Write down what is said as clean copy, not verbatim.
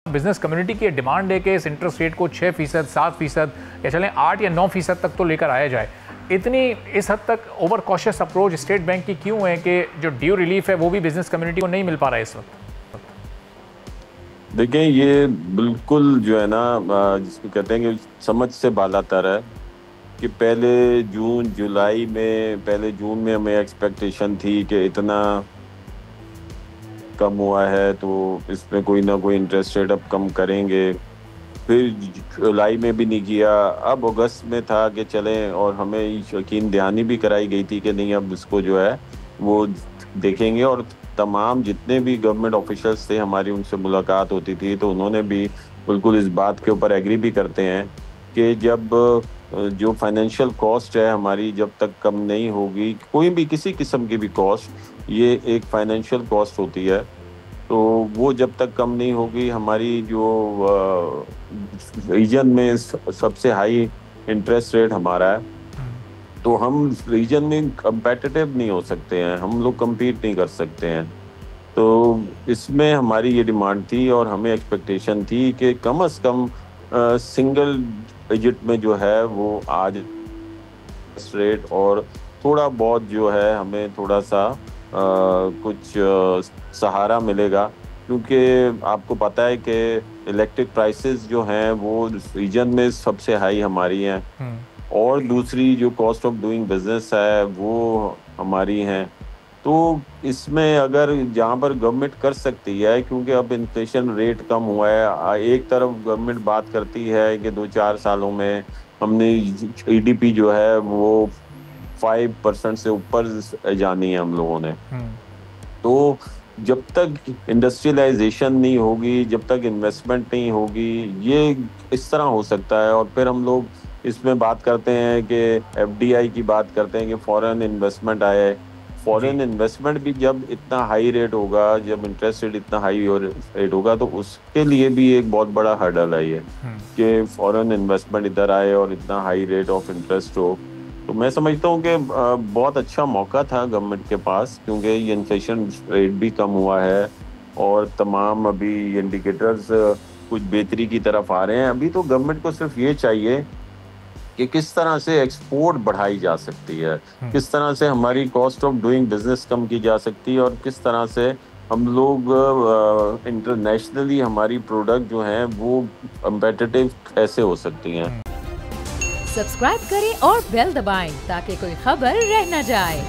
Business community की demand है कि इस इंटरेस्ट रेट को 6%, 7% या चलें 8 या 9% तक तो लेकर आया जाए। इतनी इस हद तक over cautious approach state bank की क्यों है कि जो ड्यू रिलीफ है वो भी बिजनेस कम्युनिटी को नहीं मिल पा रहा है इस वक्त? देखें, ये बिल्कुल जो है ना, जिसको कहते हैं कि समझ से बालातर है कि पहले जून में हमें एक्सपेक्टेशन थी कि इतना कम हुआ है तो इसमें कोई ना कोई इंटरेस्ट रेट अब कम करेंगे। फिर जुलाई में भी नहीं किया। अब अगस्त में था कि चलें, और हमें यकीन दहानी भी कराई गई थी कि नहीं, अब इसको जो है वो देखेंगे। और तमाम जितने भी गवर्नमेंट ऑफिशियल्स थे, हमारी उनसे मुलाकात होती थी तो उन्होंने भी बिल्कुल इस बात के ऊपर एग्री भी करते हैं कि जब जो फाइनेंशियल कॉस्ट है हमारी जब तक कम नहीं होगी, कोई भी किसी किस्म की भी कॉस्ट, ये एक फाइनेंशियल कॉस्ट होती है, तो वो जब तक कम नहीं होगी, हमारी जो रीजन में सबसे हाई इंटरेस्ट रेट हमारा है, तो हम रीजन में कंपेटिटिव नहीं हो सकते हैं, हम लोग compete नहीं कर सकते हैं। तो इसमें हमारी ये डिमांड थी और हमें एक्सपेक्टेशन थी कि कम से कम सिंगल डिजिट में जो है वो आज रेट, और थोड़ा बहुत जो है हमें थोड़ा सा कुछ सहारा मिलेगा, क्योंकि आपको पता है कि इलेक्ट्रिक प्राइसेस जो हैं वो रीजन में सबसे हाई हमारी हैं, और दूसरी जो कॉस्ट ऑफ डूइंग बिजनेस है वो हमारी हैं। तो इसमें अगर जहाँ पर गवर्नमेंट कर सकती है, क्योंकि अब इन्फ्लेशन रेट कम हुआ है, एक तरफ गवर्नमेंट बात करती है कि 2-4 सालों में हमने जीडीपी जो है वो 5% से ऊपर जानी है हम लोगों ने। तो जब तक इंडस्ट्रियलाइजेशन नहीं होगी, जब तक इन्वेस्टमेंट नहीं होगी, ये इस तरह हो सकता है। और फिर हम लोग इसमें बात करते हैं कि एफडीआई की बात करते हैं कि फॉरेन इन्वेस्टमेंट आए। फॉरेन इन्वेस्टमेंट भी जब इतना हाई रेट होगा, जब इंटरेस्ट रेट इतना हाई रेट होगा, तो उसके लिए भी एक बहुत बड़ा हर्डल है ये कि फॉरेन इन्वेस्टमेंट इधर आए और इतना हाई रेट ऑफ इंटरेस्ट हो। तो मैं समझता हूँ कि बहुत अच्छा मौका था गवर्नमेंट के पास, क्योंकि ये इन्फ्लेशन रेट भी कम हुआ है और तमाम अभी इंडिकेटर्स कुछ बेहतरी की तरफ आ रहे हैं। अभी तो गवर्नमेंट को सिर्फ ये चाहिए कि किस तरह से एक्सपोर्ट बढ़ाई जा सकती है, किस तरह से हमारी कॉस्ट ऑफ डूइंग बिजनेस कम की जा सकती है, और किस तरह से हम लोग इंटरनेशनली हमारी प्रोडक्ट जो हैं वो कम्पेटिटिव कैसे हो सकती हैं। सब्सक्राइब करें और बेल दबाएं ताकि कोई खबर रह न जाए।